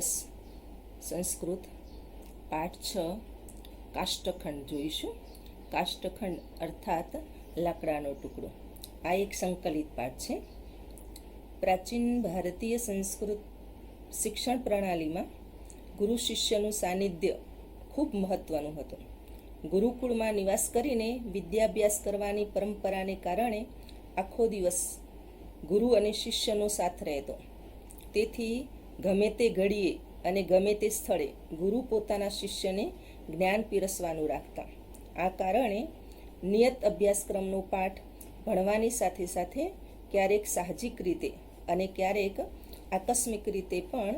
10 સંસ્કૃત પાઠ 6 કાષ્ઠખંડ જોઈશું. કાષ્ઠખંડ અર્થાત લાકડાનો ટુકડો. આ એક સંકલિત પાઠ છે. પ્રાચીન ભારતીય સંસ્કૃત શિક્ષણ પ્રણાલીમાં ગુરુ શિષ્યનું સાનિધ્ય ખૂબ મહત્વનું હતું. ગુરુકુળમાં નિવાસ કરીને વિદ્યાભ્યાસ કરવાની પરંપરાને કારણે આખો દિવસ ગુરુ અને શિષ્યનો સાથ રહેતો. તેથી ગમે તે ઘડીએ અને ગમે તે સ્થળે ગુરુ પોતાના શિષ્યને જ્ઞાન પીરસવાનું રાખતા. આ કારણે નિયત અભ્યાસક્રમનો પાઠ ભણવાની સાથે સાથે ક્યારેક સાહજિક રીતે અને ક્યારેક આકસ્મિક રીતે પણ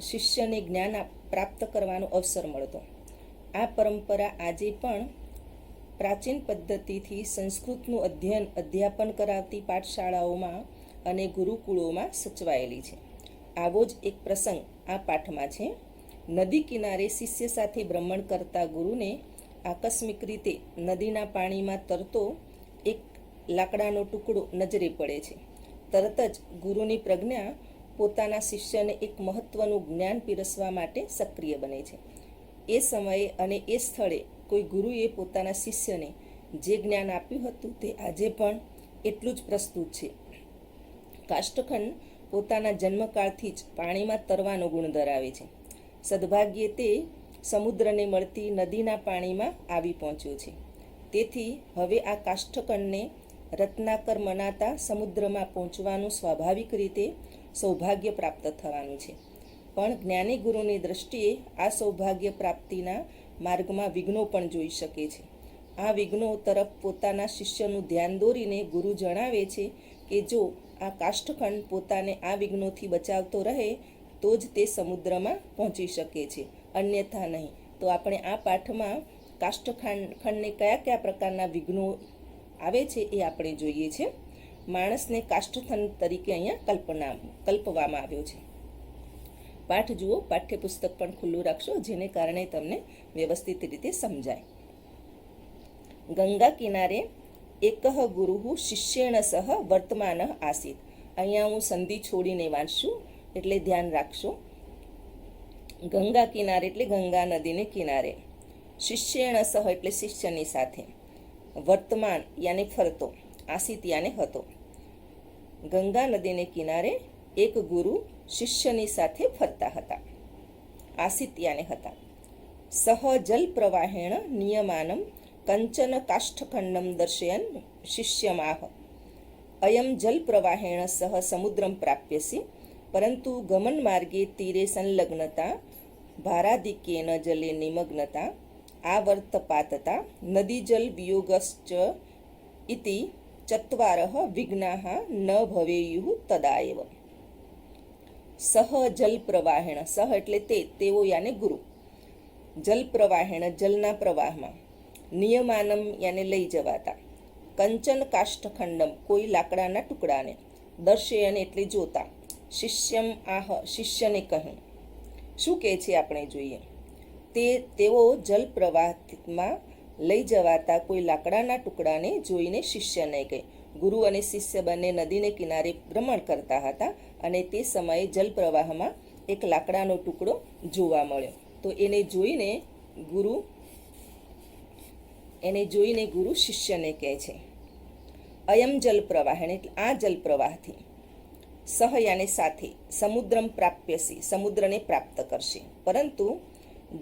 શિષ્યને જ્ઞાન પ્રાપ્ત કરવાનો અવસર મળતો. આ પરંપરા આજે પણ પ્રાચીન પદ્ધતિથી સંસ્કૃતનું અધ્યાપન કરાવતી પાઠશાળાઓમાં અને ગુરુકુળોમાં સચવાયેલી છે. આવો જ એક પ્રસંગ આ પાઠમાં છે. નદી કિનારે શિષ્ય સાથે ભ્રમણ કરતા ગુરુને આકસ્મિક રીતે નદીના પાણીમાં તરતો એક લાકડાનો ટુકડો નજરે પડે છે. તરત જ ગુરુની પ્રજ્ઞા પોતાના શિષ્યને એક મહત્વનું જ્ઞાન પીરસવા માટે સક્રિય બને છે. એ સમયે અને એ સ્થળે કોઈ ગુરુએ પોતાના શિષ્યને જે જ્ઞાન આપ્યું હતું તે આજે પણ એટલું જ પ્રસ્તુત છે. કાષ્ઠખંડ પોતાના જન્મકાળથી જ પાણીમાં તરવાનો ગુણ ધરાવે છે. સદભાગ્યે તે સમુદ્રને મળતી નદીના પાણીમાં આવી પહોંચ્યો છે. તેથી હવે આ કાષ્ઠખંડને રત્નાકર મનાતા સમુદ્રમાં પહોંચવાનું સ્વાભાવિક રીતે સૌભાગ્ય પ્રાપ્ત થવાનું છે. પણ જ્ઞાની ગુરુની દૃષ્ટિએ આ સૌભાગ્ય પ્રાપ્તિના માર્ગમાં વિઘ્નો પણ જોઈ શકે છે. આ વિઘ્નો તરફ પોતાના શિષ્યનું ધ્યાન દોરીને ગુરુ જણાવે છે કે જો આ કાષ્ઠખંડ પોતાને આ વિઘ્નોથી બચાવતો રહે તો જ તે સમુદ્રમાં પહોંચી શકે છે, અન્યથા નહીં. તો આપણે આ પાઠમાં કાષ્ઠખંડને કયા કયા પ્રકારના વિઘ્નો આવે છે એ આપણે જોઈએ છે. માણસને કાષ્ઠખંડ તરીકે અહીંયા કલ્પવામાં આવ્યો છે. પાઠ જુઓ. પાઠ્યપુસ્તક પણ ખુલ્લું રાખશો જેને કારણે તમને વ્યવસ્થિત રીતે સમજાય. ગંગા કિનારે એકઃ ગુરુઃ શિષ્યેણ સહ વર્તમાન આસીત. અહીંયા હું સંધિ છોડીને વાંચશું એટલે ધ્યાન રાખશો. ગંગા કિનારે એટલે ગંગા નદીને કિનારે. શિષ્યેણ સહ એટલે શિષ્યની સાથે. વર્તમાન યાને ફરતો. આસીત યાને હતો. ગંગા નદીને કિનારે એક ગુરુ શિષ્યની સાથે ફરતા હતા. આસીત યાને હતા. સહ જલ પ્રવાહેણ નિયમાનમ કંચન કાષ્ઠખંડમ દર્શયન શિષ્યમાહ અયમ જલ પ્રવાહેણ સહ સમુદ્રમ પ્રાપ્યસી પરંતુ ગમન માર્ગે તીરે સંલગ્નતા ભારાધિક્યેન જલે નિમગ્નતા આવર્તપાતતા નદી જલ વિયોગશ્ચ ઇતિ ચત્વારઃ વિઘ્નાઃ ન ભવેયુઃ તદાએવ. સહ જલ પ્રવાહેણ. સહ એટલે તેઓ યાને ગુરુ. જલ પ્રવાહેણ જલના પ્રવાહમાં. નિયમાનમ યાને લઈ જવાતા. કંચન કાષ્ઠખંડમ કોઈ લાકડાના ટુકડાને. દર્શયન એટલે જોતા. શિષ્યમ આહ શિષ્યને કહ્યું. શું કહે છે આપણે જોઈએ. તેઓ જલ પ્રવાહમાં લઈ જવાતા કોઈ લાકડાના ટુકડાને જોઈને શિષ્યને કહે. ગુરુ અને શિષ્ય બંને નદીને કિનારે ભ્રમણ કરતા હતા અને તે સમયે જલ પ્રવાહમાં એક લાકડાનો ટુકડો જોવા મળ્યો. તો એને જોઈને ગુરુ શિષ્યને કહે છે અયમ જલ પ્રવાહ એટલે આ જલ પ્રવાહથી સહ યાને સાથે સમુદ્રમ પ્રાપ્યસી સમુદ્રને પ્રાપ્ત કરશે પરંતુ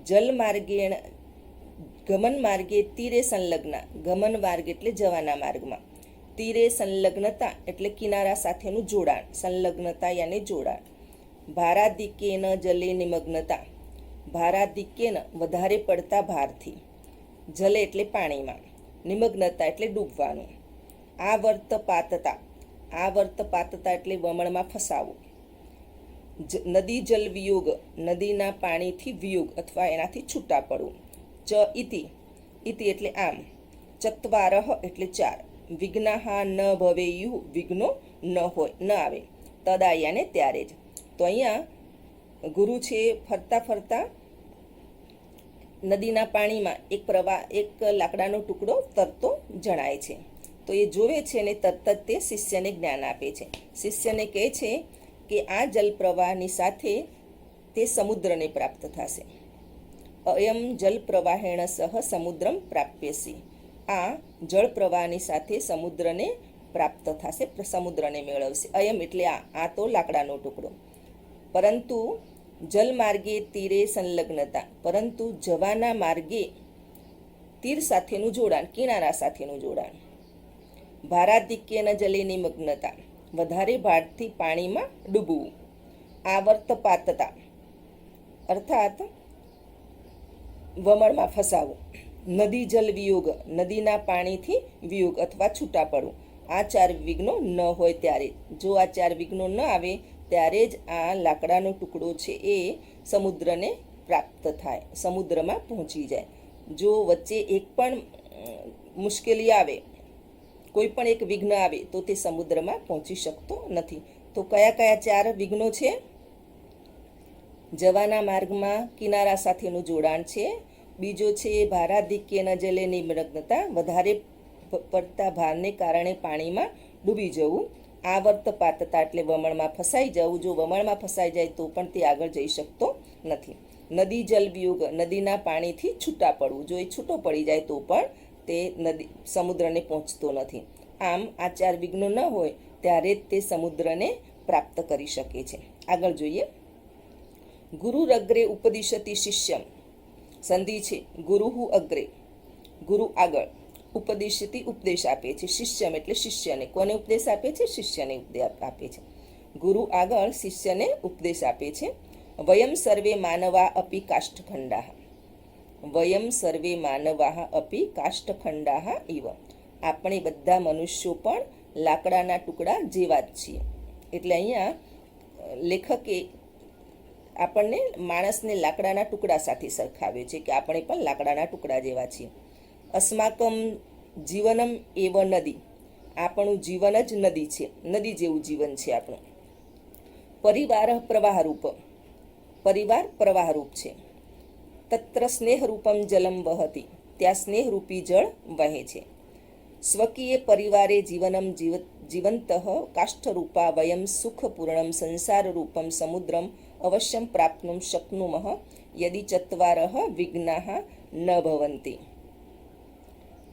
જલ માર્ગે ગમન માર્ગે તીરે સંલગ્ન. ગમન માર્ગ એટલે જવાના માર્ગમાં. તીરે સંલગ્નતા એટલે કિનારા સાથેનું જોડાણ. સંલગ્નતા યાને જોડાણ. ભારાધિક્યેન જલે નિમગ્નતા. ભારાધિક્યેન વધારે પડતા ભારથી. જલે એટલે પાણીમાં. નિમગ્નતા એટલે ડૂબવાનું. આવર્તપાતતા. આવર્તપાતતા એટલે વમળમાં ફસાવું. નદી જલ વિયોગ. નદીના પાણીથી વિયોગ અથવા એનાથી છૂટા પડવું. ચ ઇતિ. ઇતિ એટલે આમ. ચત્વારઃ એટલે 4. વિઘ્નાઃ ન ભવેયુઃ વિઘ્નો ન હોય ન આવે. તદા યાને ત્યારે જ. તો અહીંયા ગુરુ છે ફરતા ફરતા નદીના પાણીમાં એક લાકડાનો ટુકડો તરતો જણાય છે. તો એ જોવે છે અને તરત જ તે શિષ્યને જ્ઞાન આપે છે. શિષ્યને કહે છે કે આ જલપ્રવાહની સાથે તે સમુદ્રને પ્રાપ્ત થશે. અયમ જલ પ્રવાહેણ સહ સમુદ્રમ પ્રાપ્યસી. આ જળ પ્રવાહની સાથે સમુદ્રને પ્રાપ્ત થશે, સમુદ્રને મેળવશે. અયમ એટલે આ તો લાકડાનો ટુકડો. પરંતુ જલ માર્ગે તીરે સંલગ્નતા, પરંતુ જવાના માર્ગે તીર સાથેનું જોડાણ, કિનારા સાથેનું જોડાણ. ભારાધિક્યન જલે નિમગ્નતા, વધારે ભારથી પાણીમાં ડૂબવું. આવર્તપાતતા અર્થાત વમળમાં ફસાવું. નદી જલ વિયોગ, નદીના પાણીથી વિયોગ અથવા છૂટા પડવું. આ 4 વિઘ્નો ન હોય ત્યારે, જો આ 4 વિઘ્નો ન આવે ત્યારે જ આ લાકડાનો ટુકડો છે એ સમુદ્રને પ્રાપ્ત થાય, સમુદ્રમાં પહોંચી જાય. જો વચ્ચે એક પણ મુશ્કેલી આવે, કોઈ પણ એક વિઘ્ન આવે તો તે સમુદ્રમાં પહોંચી શકતો નથી. તો કયા કયા 4 વિઘ્નો છે? જવાના માર્ગમાં કિનારા સાથેનું જોડાણ છે. બીજો છે ભારાધિક્યના જલે નિમગ્નતા, વધારે પડતા ભારને કારણે પાણીમાં ડૂબી જવું. આવર્તપાતતા એટલે વમળમાં ફસાઈ જવું. જો વમળમાં ફસાઈ જાય તો પણ તે આગળ જઈ શકતો નથી. નદી જલ વિયોગ, નદીના પાણીથી છૂટા પડવું. જો એ છૂટો પડી જાય તો પણ તે સમુદ્રને પહોંચતો નથી. આમ આ 4 વિઘ્નો ન હોય ત્યારે જ તે સમુદ્રને પ્રાપ્ત કરી શકે છે. આગળ જોઈએ. ગુરુરગ્રે ઉપદિશતિ શિષ્યમ, સંધિ છે ગુરુહુ અગ્રે, ગુરુ આગળ, ઉપદિશતિ ઉપદેશ આપે છે, શિષ્યમ એટલે શિષ્યને. કોને ઉપદેશ આપે છે? શિષ્યને ઉપદેશ આપે છે. ગુરુ આગળ શિષ્યને ઉપદેશ આપે છે. વયમ સર્વે માનવા અપી કાષ્ઠખંડાઃ, વયમ સર્વે માનવાઃ અપી કાષ્ઠખંડાઃ ઇવ. આપણે બધા મનુષ્યો પણ લાકડાના ટુકડા જેવા જ છીએ. એટલે અહીંયા લેખકે આપણને માણસને લાકડાના ટુકડા સાથે સરખાવે છે કે આપણે પણ લાકડાના ટુકડા જેવા છીએ. અસ્માકમ જીવનમ એવ નદી, આપણું જીવન જ નદી છે, નદી જેવું જીવન છે આપણું. પરિવાર પ્રવાહરૂપ, પરિવાર પ્રવાહરૂપ છે. તત્ર સ્નેહરૂપમ જલમ વહતી, ત્યાં સ્નેહરૂપી જળ વહે છે. સ્વકીય પરિવારે જીવનમ જીવંત કાષ્ઠરૂપા વયમ સુખપૂર્ણમ સંસારરૂપમ સમુદ્રમ અવશ્યમ પ્રાપ્તુમ શક્નુમઃ યદિ ચત્વારઃ વિઘ્નાઃ ન ભવન્તિ.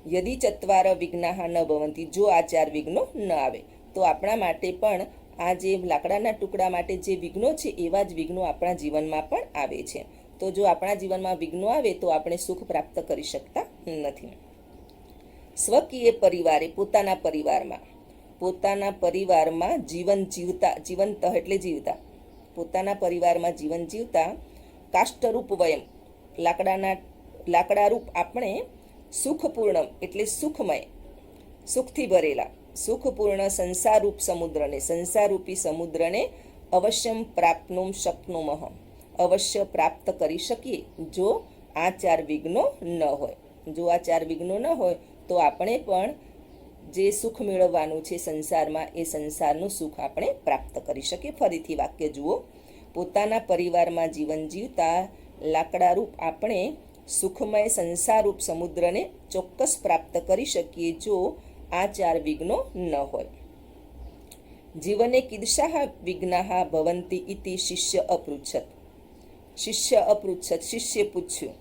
યદિ ચત્વાર વિઘ્નાઃ ન ભવન્તિ, જો આ 4 વિઘ્નો ન આવે તો આપણા માટે પણ આ જે લાકડાના ટુકડા માટે જે વિઘ્નો છે એવા જ વિઘ્નો આપણા જીવનમાં પણ આવે છે. તો જો આપણા જીવનમાં વિઘ્નો આવે તો આપણે સુખ પ્રાપ્ત કરી શકતા નથી. સ્વકીય પરિવારે, પોતાના પરિવારમાં, પોતાના પરિવારમાં જીવન જીવતા, જીવંત એટલે જીવતા, પોતાના પરિવારમાં જીવન જીવતા કાષ્ઠરૂપ વયમ, લાકડારૂપ આપણે સુખપૂર્ણ એટલે સુખમય, સુખથી ભરેલા, સુખપૂર્ણ સંસારરૂપ સમુદ્રને, સંસારરૂપી સમુદ્રને અવશ્યમ પ્રાપ્તુમ શક્નુમઃ, અવશ્ય પ્રાપ્ત કરી શકીએ જો આ 4 વિઘ્નો ન હોય. જો આ 4 વિઘ્નો ન હોય તો આપણે પણ જે સુખ મેળવવાનું છે સંસારમાં એ સંસારનું સુખ આપણે પ્રાપ્ત કરી શકીએ. ફરીથી વાક્ય જુઓ. પોતાના પરિવારમાં જીવન જીવતા લાકડારૂપ આપણે સુખમય સંસારરૂપ સમુદ્રને ચોક્કસ પ્રાપ્ત કરી શકીએ જો આ 4 વિઘ્નો ન હોય. જીવને કીદશાહ વિઘ્નાઃ ભવન્તિ ઇતિ શિષ્ય અપૃચ્છત, શિષ્ય અપૃચ્છત, શિષ્ય પૂછ્યું.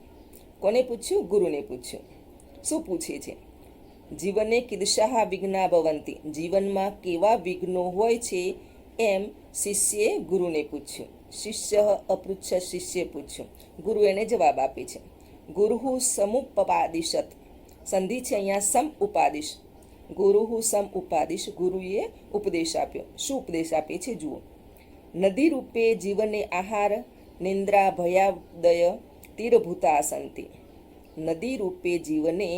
કોને પૂછ્યું? ગુરુને પૂછ્યું. શું પૂછે છે? જીવને કીદશાહ વિઘ્ના ભવન્તિ, જીવનમાં કેવા વિઘ્નો હોય છે એમ શિષ્યએ ગુરુને પૂછ્યું. શિષ્ય અપૃચ્છત, શિષ્યએ પૂછ્યું. ગુરુ એને જવાબ આપે છે. ગુરુહુ સમુપપાદિશત, સંધિ છે અહીંયા સમ ઉપાદિશ, ગુરુહુ સમ ઉપાદિશ, ગુરુએ ઉપદેશ આપ્યો. શું ઉપદેશ આપે છે જુઓ. નદી રૂપે જીવને આહાર નિંદ્રા ભયાદય તીરભૂતા સંતિ, નદી રૂપે જીવને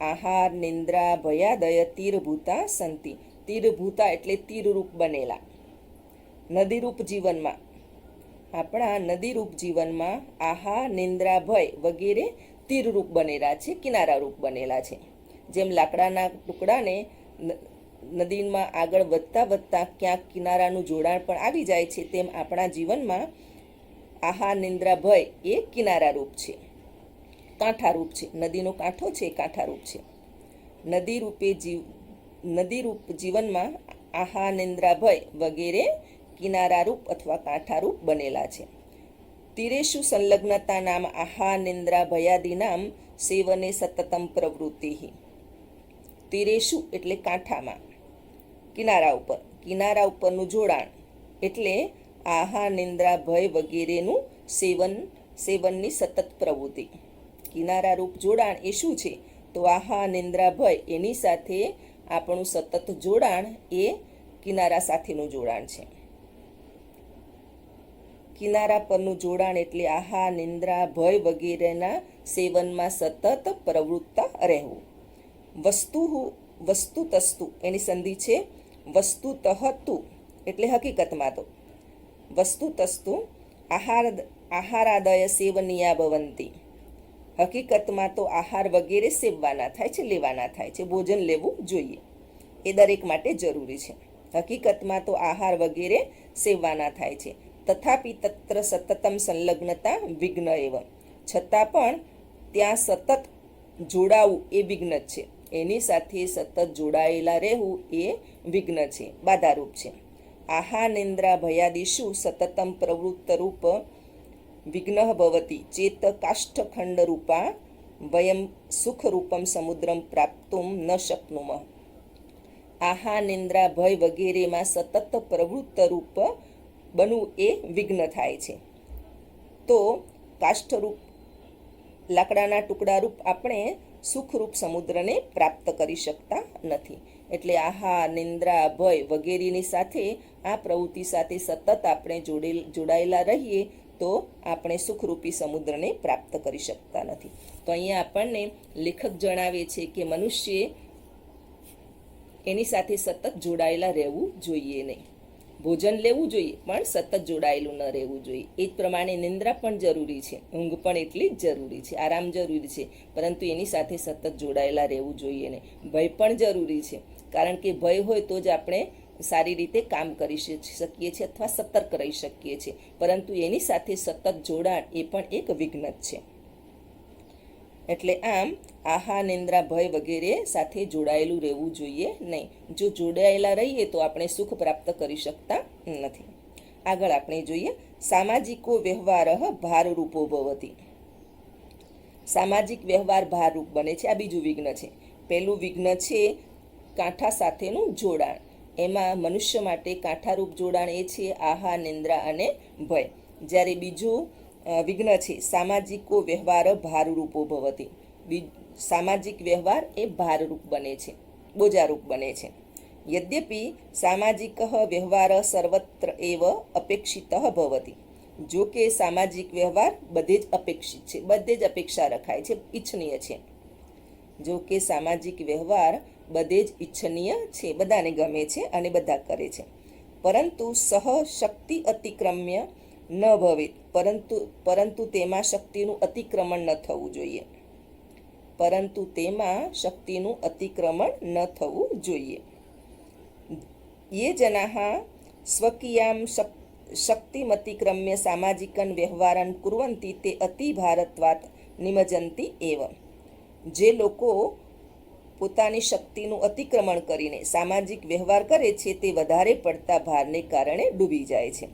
આહાર નિંદ્રા ભયાદય તીરભૂતા સંતિ, તીરભૂતા એટલે તીરરૂપ બનેલા. નદીરૂપ જીવનમાં, આપણા નદીરૂપ જીવનમાં આહાર નિંદ્રા ભય વગેરે તીરરૂપ બનેલા છે, કિનારારૂપ બનેલા છે. જેમ લાકડાના ટુકડાને નદીમાં આગળ વધતા વધતા ક્યાંક કિનારાનું જોડાણ પણ આવી જાય છે, તેમ આપણા જીવનમાં આહાર નિંદ્રા ભય એ કિનારારૂપ છે, કાંઠારૂપ છે. નદીનો કાંઠો છે, કાંઠારૂપ છે. નદીરૂપ જીવનમાં આહાર નિંદ્રા ભય વગેરે કિનારારૂપ અથવા કાંઠારૂપ બનેલા છે. તીરેષુ સંલગ્નતા નામ આહા નિંદ્રા ભયાદિનામ સેવને સતતમ પ્રવૃત્તિ. તીરેષુ એટલે કાંઠામાં, કિનારા ઉપરનું જોડાણ એટલે આહા નિંદ્રા ભય વગેરેનું સેવનની સતત પ્રવૃત્તિ. કિનારારૂપ જોડાણ એ શું છે? તો આહા નિંદ્રા ભય એની સાથે આપણું સતત જોડાણ એ કિનારા સાથેનું જોડાણ છે. કિનારા પરનું જોડાણ એટલે આહા નિંદ્રા ભય વગેરેના સેવનમાં સતત પ્રવૃત્ત રહેવું. વસ્તુતસ્તુ એની સંધિ છે વસ્તુતઃતુ એટલે હકીકતમાં તો. વસ્તુતસ્તુ આહારાદય સેવનીયા ભવંતી. હકીકતમાં તો આહાર વગેરે સેવવાના થાય છે, લેવાના થાય છે, ભોજન લેવું જોઈએ, એ દરેક માટે જરૂરી છે. હકીકતમાં તો આહાર વગેરે સેવવાના થાય છે. તથાપિ તત્ર સતતમ સંલગ્નતા વિઘ્ન એવ. છતાં પણ ત્યાં સતત જોડાવું એ વિઘ્ન જ છે. એની સાથે સતત જોડાયેલા રહેવું એ વિઘ્ન છે, બાધારૂપ છે. આહા નિંદ્રા ભયાદિષુ સતતમ પ્રવૃત્ત રૂપ વિઘ્ન ભવતી ચેત કાષ્ઠખંડ રૂપા વયમ સુખરૂપમ સમુદ્રમ પ્રાપ્તુમ ન શક્નુમઃ. આહા નિંદ્રા ભય વગેરેમાં સતત પ્રવૃત્ત રૂપ બનવું એ વિઘ્ન થાય છે. તો કાષ્ઠરૂપ લાકડાના ટુકડારૂપ આપણે સુખરૂપ સમુદ્રને પ્રાપ્ત કરી શકતા નથી. એટલે આહા નિંદ્રા ભય વગેરેની સાથે આ પ્રવૃત્તિ સાથે સતત આપણે જોડાયેલા રહીએ તો આપણે સુખરૂપી સમુદ્રને પ્રાપ્ત કરી શકતા નથી. તો અહીંયા આપણને લેખક જણાવે છે કે મનુષ્યએ એની સાથે સતત જોડાયેલા રહેવું જોઈએ નહીં. ભોજન લેવું જોઈએ પણ સતત જોડાયેલું ન રહેવું જોઈએ. એ જ પ્રમાણે નિંદ્રા પણ જરૂરી છે, ઊંઘ પણ એટલી જ જરૂરી છે, આરામ જરૂરી છે, પરંતુ એની સાથે સતત જોડાયેલા રહેવું જોઈએ નહીં. ભય પણ જરૂરી છે, કારણ કે ભય હોય તો જ આપણે સારી રીતે કામ કરી શકીએ છીએ અથવા સતર્ક રહી શકીએ છીએ, પરંતુ એની સાથે સતત જોડાણ એ પણ એક વિઘ્ન જ છે. એટલે આમ આહા નિંદ્રા ભય વગેરે સાથે જોડાયેલું રહેવું જોઈએ નહીં. જો જોડાયેલા રહીએ તો આપણે સુખ પ્રાપ્ત કરી શકતા નથી. આગળ આપણે જોઈએ સામાજિકો વ્યવહાર ભારરૂપો ભવતી. સામાજિક વ્યવહાર ભારરૂપ બને છે. આ બીજું વિઘ્ન છે. પહેલું વિઘ્ન છે કાંઠા સાથેનું જોડાણ. એમાં મનુષ્ય માટે કાંઠારૂપ જોડાણ એ છે આહા નિંદ્રા અને ભય. જ્યારે બીજું વિઘ્ન છે સામાજિકો વ્યવહાર ભારરૂપો ભવતી. સામાજિક વ્યવહાર એ ભારરૂપ બને છે, બોજારૂપ બને છે. યદ્યપિ સામાજિક વ્યવહાર સર્વત્ર એવ અપેક્ષિત ભવતી. જો કે સામાજિક વ્યવહાર બધે જ અપેક્ષિત છે, બધે જ અપેક્ષા રખાય છે, ઈચ્છનીય છે. જો કે સામાજિક વ્યવહાર બધે જ ઈચ્છનીય છે, બધાને ગમે છે અને બધા કરે છે. પરંતુ સહ શક્તિ અતિક્રમ્ય ન ભવે. પરંતુ તેમાં શક્તિનું અતિક્રમણ ન થવું જોઈએ. પરંતુ તેમાં શક્તિનું અતિક્રમણ ન થવું જોઈએ. યે જનાઃ સ્વકીયામ શક્તિમતિક્રમ્ય સામાજિકન વ્યવહારન કુર્વન્તિ તે અતિભારત્વાત નિમજ્જન્તિ એવ. જે લોકો પોતાની શક્તિનું અતિક્રમણ કરીને સામાજિક વ્યવહાર કરે છે તે વધારે પડતા ભારને કારણે ડૂબી જાય છે.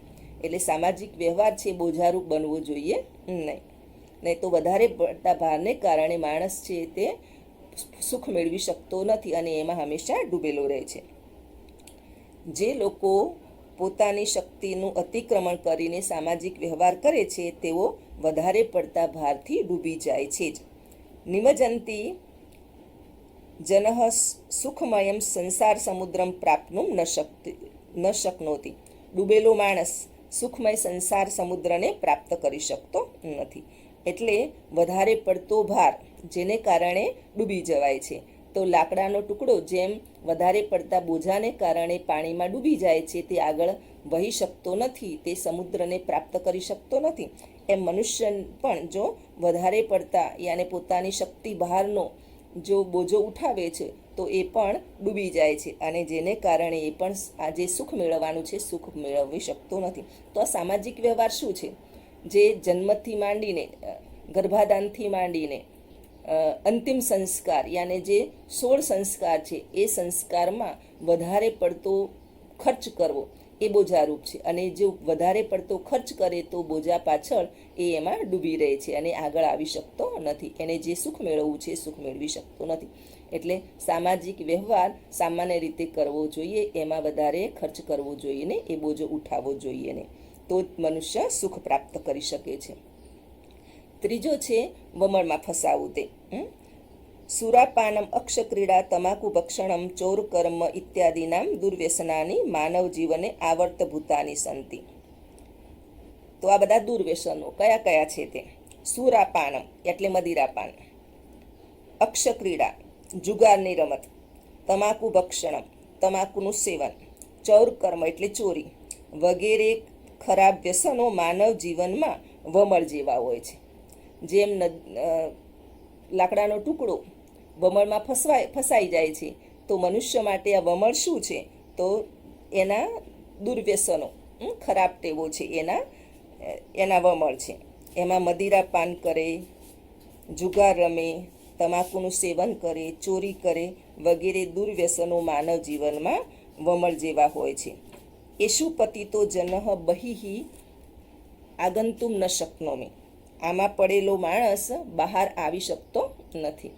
એટલે સામાજિક વ્યવહાર છે બોજારૂપ બનવો જોઈએ નહીં તો વધારે પડતા ભારને કારણે માણસ છે તે સુખ મેળવી શકતો નથી અને એમાં હંમેશા ડૂબેલો રહે છે. જે લોકો પોતાની શક્તિનું અતિક્રમણ કરીને સામાજિક વ્યવહાર કરે છે તેઓ વધારે પડતા ભારથી ડૂબી જાય છે જ. નિમજ્જન્તિ જનઃ સુખમયમ સંસાર સમુદ્રમ પ્રાપ્નુમ ન શક્નોતિ. ડૂબેલો માણસ સુખમય સંસાર સમુદ્રને પ્રાપ્ત કરી શકતો નથી. એટલે વધારે પડતો ભાર જેને કારણે ડૂબી જવાય છે. તો લાકડાનો ટુકડો જેમ વધારે પડતા બોજાને કારણે પાણીમાં ડૂબી જાય છે, તે આગળ વહી શકતો નથી, તે સમુદ્રને પ્રાપ્ત કરી શકતો નથી, એમ મનુષ્ય પણ જો વધારે પડતા યાને પોતાની શક્તિ બહારનો જો બોજો ઉઠાવે છે તો એ પણ ડૂબી જાય છે અને જેને કારણે એ પણ આ જે સુખ મેળવવાનું છે સુખ મેળવી શકતો નથી. તો આ સામાજિક વ્યવહાર શું છે? જે જન્મથી માંડીને ગર્ભાધાનથી માંડીને અંતિમ સંસ્કાર યાને જે 16 સંસ્કાર છે એ સંસ્કારમાં વધારે પડતો ખર્ચ કરવો એ બોજારૂપ છે, અને જો વધારે પડતો ખર્ચ કરે તો બોજા પાછળ એ એમાં ડૂબી રહે છે અને આગળ આવી શકતો નથી. એને જે સુખ મેળવવું છે એ સુખ મેળવી શકતો નથી. એટલે સામાજિક વ્યવહાર સામાન્ય રીતે કરવો જોઈએ, એમાં વધારે ખર્ચ કરવો જોઈએ ને, એ બોજો ઉઠાવવો જોઈએ ને, તો મનુષ્ય સુખ પ્રાપ્ત કરી શકે છે. ત્રીજો છે વમળમાં ફસાવું તે. સુરાપાનમ, અક્ષક્રીડા, તમાકુ ભક્ષણમ, ચોર કર્મ ઇત્યાદિનામ દુર્વ્યસનાની માનવ જીવને આવર્તભૂતાની સંતિ. તો આ બધા દુર્વ્યસનો કયા કયા છે તે? સુરાપાનમ એટલે મદિરાપાન, અક્ષક્રીડા જુગારની રમત, તમાકુ ભક્ષણમ તમાકુનું સેવન, ચૌર કર્મ એટલે ચોરી વગેરે ખરાબ વ્યસનો માનવ જીવનમાં વમળ જેવા હોય છે. જેમ લાકડાનો ટુકડો વમળમાં ફસાઈ જાય છે, તો મનુષ્ય માટે આ વમળ શું છે? તો એના દુર્વ્યસનો, ખરાબ ટેવો છે, એના વમળ છે. એમાં મદિરા પાન કરે, જુગાર રમે, તમાકુનું સેવન કરે, ચોરી કરે વગેરે દુર્વ્યસનો માનવ જીવનમાં વમળ જેવા હોય છે. એષુ પતિતો જનઃ બહિઃ આગંતુમ ન શક્નોમિ. આમાં પડેલો માણસ બહાર આવી શકતો નથી.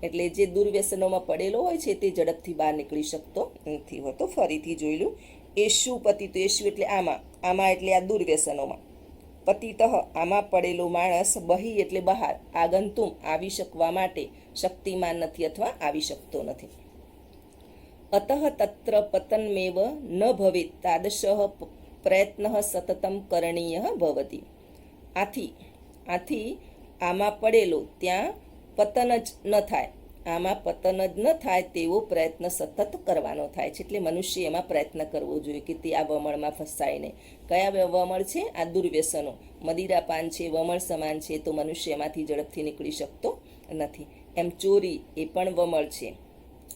એટલે જે દુર્વ્યસનોમાં પડેલો હોય છે તે ઝડપથી બહાર નીકળી શકતો નથી હોતો. ફરીથી જોઈ લું. એષુ પતિતો, એષુ એટલે આમાં એટલે આ દુર્વ્યસનોમાં, પતિતઃ આમાં પડેલો માણસ, બહિ એટલે બહાર, આગંતુમ આવી શકવા માટે શક્તિમાન નથી અથવા આવી શકતો નથી. અતઃ તત્ર પતનમેવ ન ભવેત તાદૃશઃ પ્રયત્ન સતતમ કરણીય ભવતિ. આથી આમાં પડેલો ત્યાં પતન જ ન થાય, આમાં પતન જ ન થાય તેવો પ્રયત્ન સતત કરવાનો થાય છે. એટલે મનુષ્ય એમાં પ્રયત્ન કરવો જોઈએ કે તે આ વમળમાં ફસાય નહીં. કયા વમળ છે? આ દુર્વ્યસનો. મદિરાપાન છે, વમળ સમાન છે, તો મનુષ્ય એમાંથી ઝડપથી નીકળી શકતો નથી. એમ ચોરી એ પણ વમળ છે.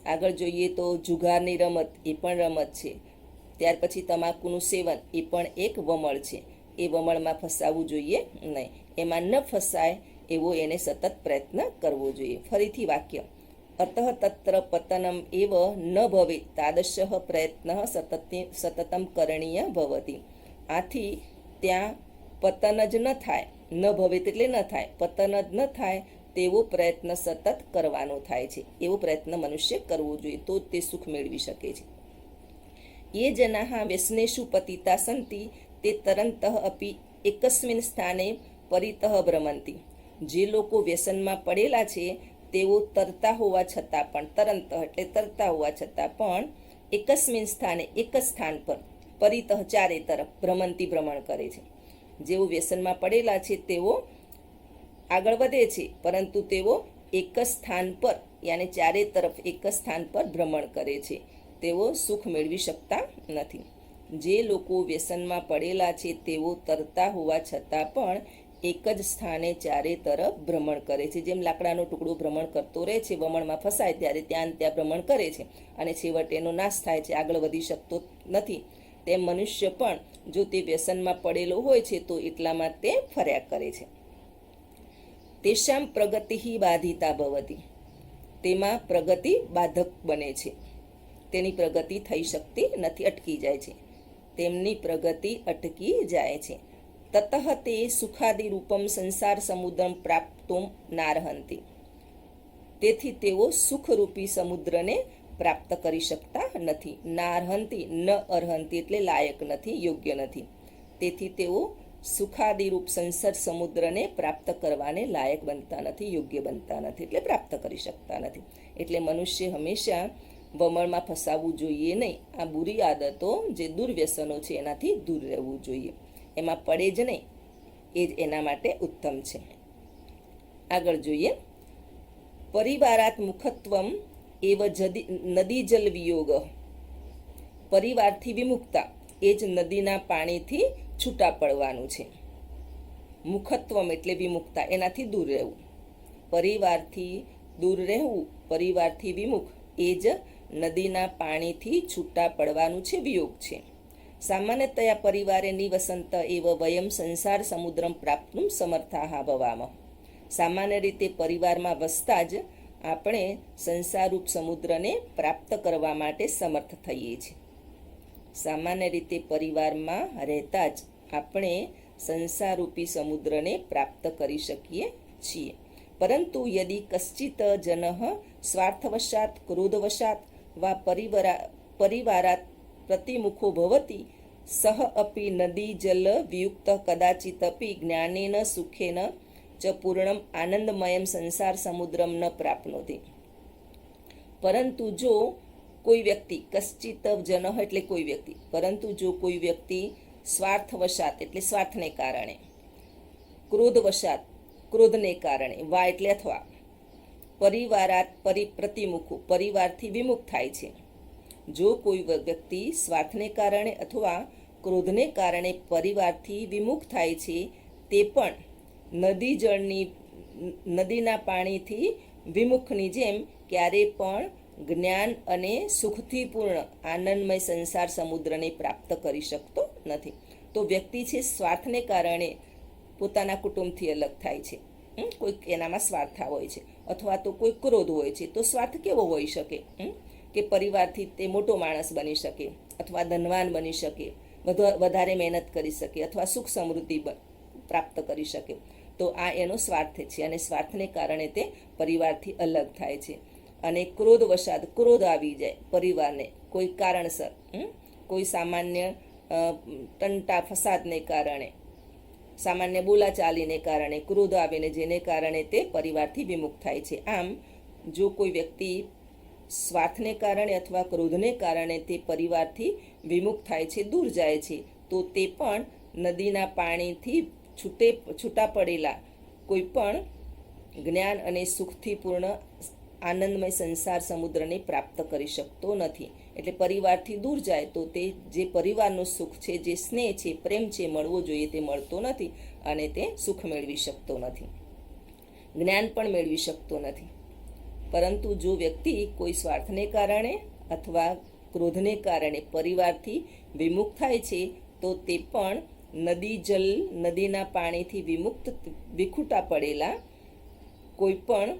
આગળ જોઈએ તો જુગારની રમત એ પણ રમત છે. ત્યાર પછી તમાકુનું સેવન એ પણ એક વમળ છે. એ વમળમાં ફસાવવું જોઈએ નહીં. એમાં ન ફસાય એવો એને સતત પ્રયત્ન કરવો જોઈએ. ફરીથી વાક્ય. અતઃ તત્ર પતનમ એવ ન ભવે તાદૃશઃ પ્રયત્ન સતતમ કરણીય ભવતિ. આથી ત્યાં પતન જ ન થાય, ન ભવે એટલે ન થાય, પતન જ ન થાય તેવો પ્રયત્ન સતત કરવાનો થાય છે. એવો પ્રયત્ન મનુષ્ય કરવો જોઈએ, તો તે સુખ મેળવી શકે છે. ये जनाः व्यसनेषु पतिता सन्ति ते तरन्तः अपि एकस्मिन् स्थाने परितः भ्रमन्ति. જે લોકો વ્યસનમાં પડેલા છે તેઓ તરતા હોવા છતાં પણ, તરંત એટલે તરતા હોવા છતાં પણ, એકસ્મિન સ્થાને એક જ સ્થાન પર, પરિતઃ ચારે તરફ, ભ્રમંતી ભ્રમણ કરે છે. જેઓ વ્યસનમાં પડેલા છે તેઓ આગળ વધે છે, પરંતુ તેઓ એક જ સ્થાન પર, યાની ચારે તરફ એક જ સ્થાન પર ભ્રમણ કરે છે. તેઓ સુખ મેળવી શકતા નથી. જે લોકો વ્યસનમાં પડેલા છે તેઓ તરતા હોવા છતાં પણ એક જ સ્થાને ચારે તરફ ભ્રમણ કરે છે. જેમ લાકડાનો ટુકડો ભ્રમણ કરતો રહે છે, વમળમાં ફસાય ત્યારે ત્યાં ભ્રમણ કરે છે અને છેવટે એનો નાશ થાય છે, આગળ વધી શકતો નથી. તેમ મનુષ્ય પણ જો તે વ્યસનમાં પડેલો હોય છે તો એટલામાં તે ફર્યા કરે છે. તેષામ પ્રગતિ બાધિતા ભવતી. તેમાં પ્રગતિ બાધક બને છે, તેની પ્રગતિ થઈ શકતી નથી, અટકી જાય છે. તેમની પ્રગતિ અટકી જાય છે. તતઃ તે સુખાદિ રૂપમ સંસાર સમુદ્રમ પ્રાપ્તુમ નાર્હંતિ. તેથી તેઓ સુખરૂપી સમુદ્રને પ્રાપ્ત કરી શકતા નથી. નાર્હંતિ, ન અર્હંતિ એટલે લાયક નથી, યોગ્ય નથી. તેથી તેઓ સુખાદિરૂપ સંસાર સમુદ્રને પ્રાપ્ત કરવાને લાયક બનતા નથી, યોગ્ય બનતા નથી, એટલે પ્રાપ્ત કરી શકતા નથી. એટલે મનુષ્ય હંમેશા વમળમાં ફસાવવું જોઈએ નહીં. આ બુરી આદતો, જે દુર્વ્યસનો છે, એનાથી દૂર રહેવું જોઈએ. એમાં પડે જ નહીં, એ જ એના માટે ઉત્તમ છે. આગળ જોઈએ. પરિવારાત મુખત્વમ એવ નદી જલ વિયોગ. પરિવારથી વિમુક્તા, એ જ નદીના પાણીથી છૂટા પડવાનું છે. મુખત્વમ એટલે વિમુક્તા, એનાથી દૂર રહેવું. પરિવારથી દૂર રહેવું, પરિવારથી વિમુખ, એ જ નદીના પાણીથી છૂટા પડવાનું છે, વિયોગ છે. સામાન્યતયા પરિવારે નિવસંત એવ વયમ સંસાર સમુદ્રમ પ્રાપ્તુમ સમર્થાઃ ભવામઃ. સામાન્ય રીતે પરિવારમાં વસતા જ આપણે સંસારરૂપ સમુદ્રને પ્રાપ્ત કરવા માટે સમર્થ થઈએ છીએ. સામાન્ય રીતે પરિવારમાં રહેતા જ આપણે સંસારરૂપી સમુદ્રને પ્રાપ્ત કરી શકીએ છીએ. પરંતુ યદિ કશ્ચિત જનઃ સ્વાર્થવશાત ક્રોધવશાત વા પરિવારાત પ્રતિમુખો ભવતિ સહ અપી નદી જલ વિયુક્ત કદાચિત અપી જ્ઞાનેન સુખેન ચ પૂર્ણમ આનંદમયમ સંસાર સમુદ્રમ ન પ્રાપ્નોતિ. પરંતુ જો કોઈ વ્યક્તિ, કશ્ચિત જન એટલે કોઈ વ્યક્તિ, પરંતુ જો કોઈ વ્યક્તિ સ્વાર્થવશાત એટલે સ્વાર્થને કારણે, ક્રોધવશાત ક્રોધને કારણે, વા એટલે અથવા, પરિવારાત પ્રતિમુખો પરિવારથી વિમુખ થાય છે. જો કોઈ વ્યક્તિ સ્વાર્થને કારણે અથવા ક્રોધને કારણે પરિવારથી વિમુખ થાય છે, તે પણ નદીના પાણીથી વિમુખની જેમ ક્યારે પણ જ્ઞાન અને સુખથી પૂર્ણ આનંદમય સંસાર સમુદ્રને પ્રાપ્ત કરી શકતો નથી. તો વ્યક્તિ છે સ્વાર્થને કારણે પોતાના કુટુંબથી અલગ થાય છે, કોઈક એનામાં સ્વાર્થ હોય છે, અથવા તો કોઈ ક્રોધ હોય છે. તો સ્વાર્થ કેવો હોઈ શકે કે પરિવારથી તે મોટો માણસ બની શકે, અથવા ધનવાન બની શકે, વધારે મહેનત કરી શકે, અથવા સુખ સમૃદ્ધિ પ્રાપ્ત કરી શકે. તો આ એનો સ્વાર્થ છે, અને સ્વાર્થને કારણે તે પરિવારથી અલગ થાય છે. અને ક્રોધ વશાત ક્રોધ આવી જાય પરિવારને કોઈ કારણસર, કોઈ સામાન્ય ટંટા ફસાદને કારણે, સામાન્ય બોલાચાલીને કારણે ક્રોધ આવીને જેને કારણે તે પરિવારથી વિમુખ થાય છે. આમ જો કોઈ વ્યક્તિ સ્વાર્થને કારણે અથવા ક્રોધને કારણે તે પરિવારથી વિમુખ થાય છે, દૂર જાય છે, તો તે પણ નદીના પાણીથી છૂટા પડેલા કોઈ પણ જ્ઞાન અને સુખથી પૂર્ણ આનંદમય સંસાર સમુદ્રને પ્રાપ્ત કરી શકતો નથી. એટલે પરિવારથી દૂર જાય તો તે જે પરિવારનું સુખ છે, જે સ્નેહ છે, પ્રેમ છે, મળવો જોઈએ તે મળતો નથી, અને તે સુખ મેળવી શકતો નથી, જ્ઞાન પણ મેળવી શકતો નથી. પરંતુ જો વ્યક્તિ કોઈ સ્વાર્થને કારણે અથવા ક્રોધને કારણે પરિવારથી વિમુખ થાય છે, તો તે પણ નદીના પાણીથી વિખૂટા પડેલા કોઈ પણ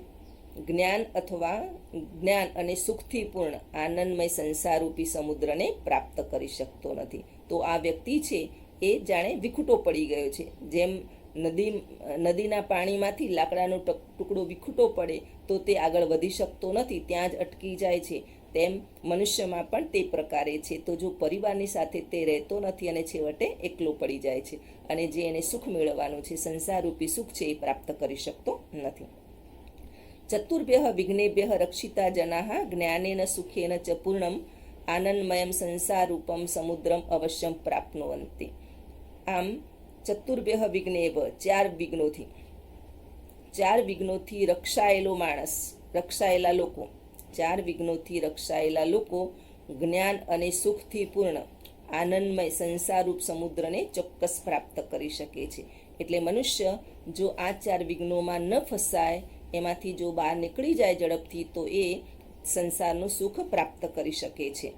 જ્ઞાન અને સુખથી પૂર્ણ આનંદમય સંસારરૂપી સમુદ્રને પ્રાપ્ત કરી શકતો નથી. તો આ વ્યક્તિ છે એ જાણે વિખૂટો પડી ગયો છે. જેમ નદીના પાણીમાંથી લાકડાનો ટુકડો વિખૂટો પડે તો તે આગળ વધી શકતો નથી, ત્યાં જ અટકી જાય છે, તેમ મનુષ્યમાં પણ તે પ્રકારે છે. તો જો પરિવારની સાથે તે રહેતો નથી અને છેવટે એકલો પડી જાય છે, અને જે એને સુખ મેળવવાનું છે, સંસારરૂપી સુખ છે, એ પ્રાપ્ત કરી શકતો નથી. ચતુર્ભ્યઃ વિઘ્નેભ્યઃ રક્ષિતા જનાઃ જ્ઞાનેન સુખેન ચ પૂર્ણમ આનંદમયમ સંસારરૂપમ સમુદ્રમ અવશ્યમ પ્રાપ્નુવન્તિ. આમ ચતુર્ભ્યઃ વિઘ્નેભ્યઃ ચાર વિઘ્નોથી રક્ષાયેલો માણસ, રક્ષાયેલા લોકો, ચાર વિઘ્નોથી રક્ષાયેલા લોકો જ્ઞાન અને સુખથી પૂર્ણ આનંદમય સંસારરૂપ સમુદ્રને ચોક્કસ પ્રાપ્ત કરી શકે છે. એટલે મનુષ્ય જો આ ચાર વિઘ્નોમાં ન ફસાય, એમાંથી જો બહાર નીકળી જાય ઝડપથી, તો એ સંસારનું સુખ પ્રાપ્ત કરી શકે છે,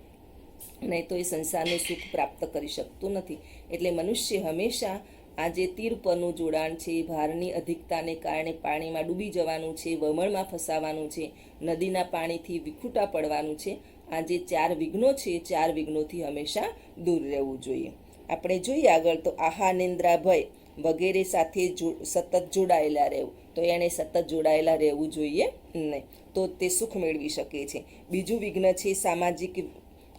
નહીં તો એ સંસારનું સુખ પ્રાપ્ત કરી શકતું નથી. એટલે મનુષ્ય હંમેશા આ જે તીર પરનું જોડાણ છે, ભારની અધિકતાને કારણે પાણીમાં ડૂબી જવાનું છે, વમળમાં ફસાવાનું છે, નદીના પાણીથી વિખૂટા પડવાનું છે, આ જે ચાર વિઘ્નો છે, ચાર વિઘ્નોથી હંમેશા દૂર રહેવું જોઈએ. આપણે જોઈએ આગળ તો આહા, નિંદ્રા, ભય વગેરે સાથે સતત જોડાયેલા રહેવું. તો એને સતત જોડાયેલા રહેવું જોઈએ નહીં, તો તે સુખ મેળવી શકે છે. બીજું વિઘ્ન છે સામાજિક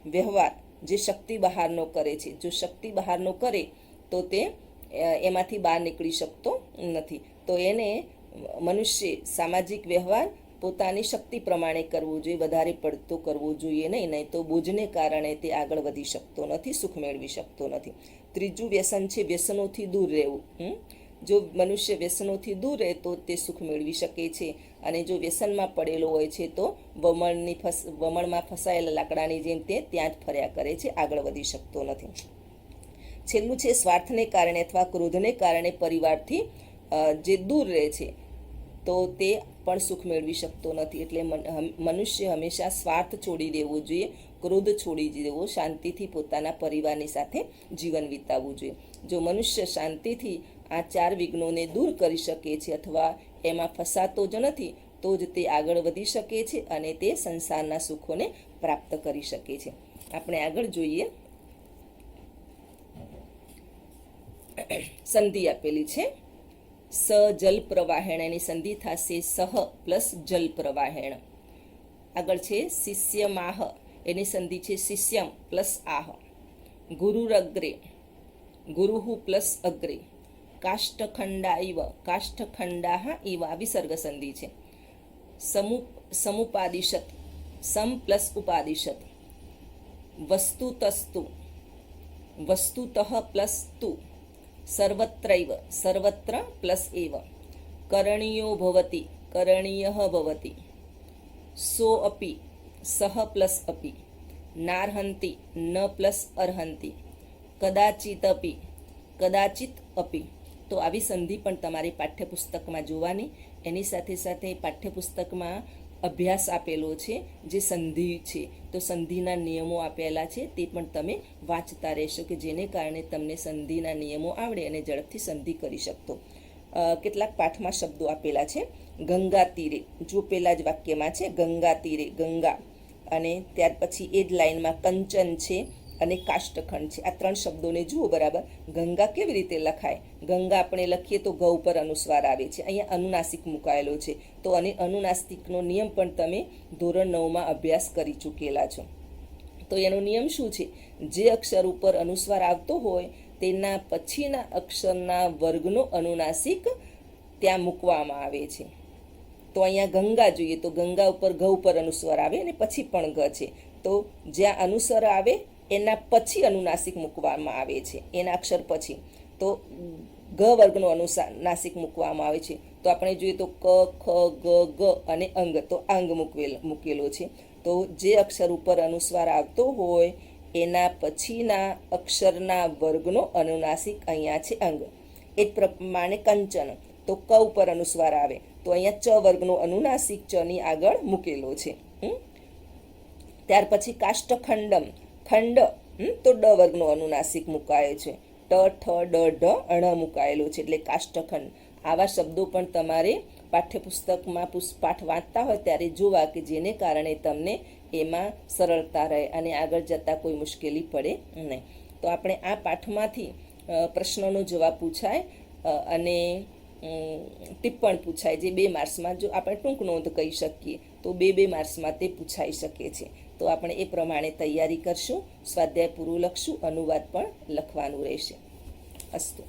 વ્યવહાર, જે શક્તિ બહારનો કરે છે. જો શક્તિ બહારનો કરે તો તે એમાંથી બહાર નીકળી શકતો નથી. તો એને મનુષ્ય સામાજિક વ્યવહાર પોતાની શક્તિ પ્રમાણે કરવું જોઈએ, વધારે પડતો કરવો જોઈએ નહીં તો બોજને કારણે તે આગળ વધી શકતો નથી, સુખ મેળવી શકતો નથી. ત્રીજું વ્યસન છે વ્યસનોથી દૂર રહેવું. જો મનુષ્ય વ્યસનોથી દૂર રહે તો તે સુખ મેળવી શકે છે, અને જો વ્યસનમાં પડેલો હોય છે તો વમળમાં ફસાયેલા લાકડાની જેમ તે ત્યાં જ ફર્યા કરે છે, આગળ વધી શકતો નથી. છેલ્લું છે સ્વાર્થને કારણે અથવા ક્રોધને કારણે પરિવારથી જે દૂર રહે છે, તો તે પણ સુખ મેળવી શકતો નથી. એટલે મનુષ્ય હંમેશા સ્વાર્થ છોડી દેવો જોઈએ, ક્રોધ છોડી દેવો, શાંતિથી પોતાના પરિવારની સાથે જીવન વિતાવવું જોઈએ. જો મનુષ્ય શાંતિથી આ ચાર વિઘ્નોને દૂર કરી શકે છે, અથવા એમાં ફસાતો જ નથી, તો જ તે આગળ વધી શકે છે અને તે સંસારના સુખોને પ્રાપ્ત કરી શકે છે. આપણે આગળ જોઈએ સંધિ આપેલી છે. સ જલ પ્રવાહેણ, એની સંધિ થશે સહ પ્લસ જલ પ્રવાહેણ. આગળ છે શિષ્યમાહ, એની સંધિ છે શિષ્યમ પ્લસ આહ. ગુરુરગ્રે, ગુરુહુ પ્લસ અગ્રે. કાષ્ઠખંડા ઇવ, કાષ્ઠખંડાહ ઇવ આ વિસર્ગ સંધિ છે. સમુપાદિશત, સમ પ્લસ ઉપાદિશત. વસ્તુતસ્તુ, વસ્તુતઃ પ્લસ તુ. સર્વત્રૈવ, સર્વત્ર પ્લસ એવ. કરણીયો ભવતિ, કરણીયઃ ભવતિ. સો અપી, સહ પ્લસ અપી. નાર્હંતિ, ન પ્લસ અર્હંતિ. કદાચિત અપી, કદાચિત અપી. તો આવી સંધિ પણ તમારી પાઠ્યપુસ્તકમાં જોવાની. એની સાથે સાથે પાઠ્યપુસ્તકમાં અભ્યાસ આપેલો છે જે સંધિ છે, તો સંધિના નિયમો આપેલા છે તે પણ તમે વાંચતા રહેશો, કે જેને કારણે તમને સંધિના નિયમો આવડે અને ઝડપથી સંધિ કરી શકતો. કેટલાક પાઠમાં શબ્દો આપેલા છે. ગંગા તીરે, જો પેલા જ વાક્યમાં છે ગંગા તીરે, ગંગા, અને ત્યાર પછી એ જ લાઈનમાં કંચન છે અને કાષ્ઠખંડ છે. આ ત્રણ શબ્દોને જુઓ બરાબર. ગંગા કેવી રીતે લખાય? ગંગા આપણે લખીએ તો ગ ઉપર અનુસ્વાર આવે છે, અહીંયા અનુનાસિક મુકાયેલો છે, તો અને અનુનાસિકનો નિયમ પણ તમે ધોરણ 9માં અભ્યાસ કરી ચૂકેલા છો. તો એનો નિયમ શું છે? જે અક્ષર ઉપર અનુસ્વાર આવતો હોય તેના પછીના અક્ષરના વર્ગનો અનુનાસિક ત્યાં મૂકવામાં આવે છે. તો અહીંયા ગંગા જોઈએ તો ગંગા ઉપર ઘ ઉપર અનુસ્વાર આવે અને પછી પણ ગ છે, તો જ્યાં અનુસ્વાર આવે એના પછી અનુનાસિક મૂકવામાં આવે છે, એના અક્ષર પછી. તો ગ વર્ગનો અનુનાસિક મૂકવામાં આવે છે. તો આપણે જોઈએ તો ક, ખ, ગ, ગ અને અંગ, તો અંગ મૂકેલો છે. તો જે અક્ષર ઉપર અનુસ્વાર આવતો હોય એના પછીના અક્ષરના વર્ગનો અનુનાસિક અહીંયા છે અંગ. એ જ પ્રમાણે કંચન, તો ક ઉપર અનુસ્વાર આવે તો અહીંયા ચ વર્ગનો અનુનાસિક ચની આગળ મૂકેલો છે. ત્યાર પછી કાષ્ઠખંડમ, ખંડ, તો ડ વર્ગનો અનુનાસિક મુકાય છે. ટ, ઠ, ડ, ઢ, અણ મુકાયેલો છે, એટલે કાષ્ઠખંડ. આવા શબ્દો પણ તમારે પાઠ્યપુસ્તકમાં પાઠ વાંચતા હોય ત્યારે જોવા, કે જેને કારણે તમને એમાં સરળતા રહે અને આગળ જતાં કોઈ મુશ્કેલી પડે નહીં. તો આપણે આ પાઠમાંથી પ્રશ્નોનો જવાબ પૂછાય અને ટિપ્પણ પૂછાય, જે 2 માર્ક્સમાં, જો આપણે ટૂંક નોંધ કહી શકીએ તો 2 માર્ક્સમાં તે પૂછાઈ શકે છે. તો આપણે એ પ્રમાણે તૈયારી કરશું, સ્વાધ્યાય પૂરું લખશું, અનુવાદ પણ લખવાનું રહેશે. અસ્તુ.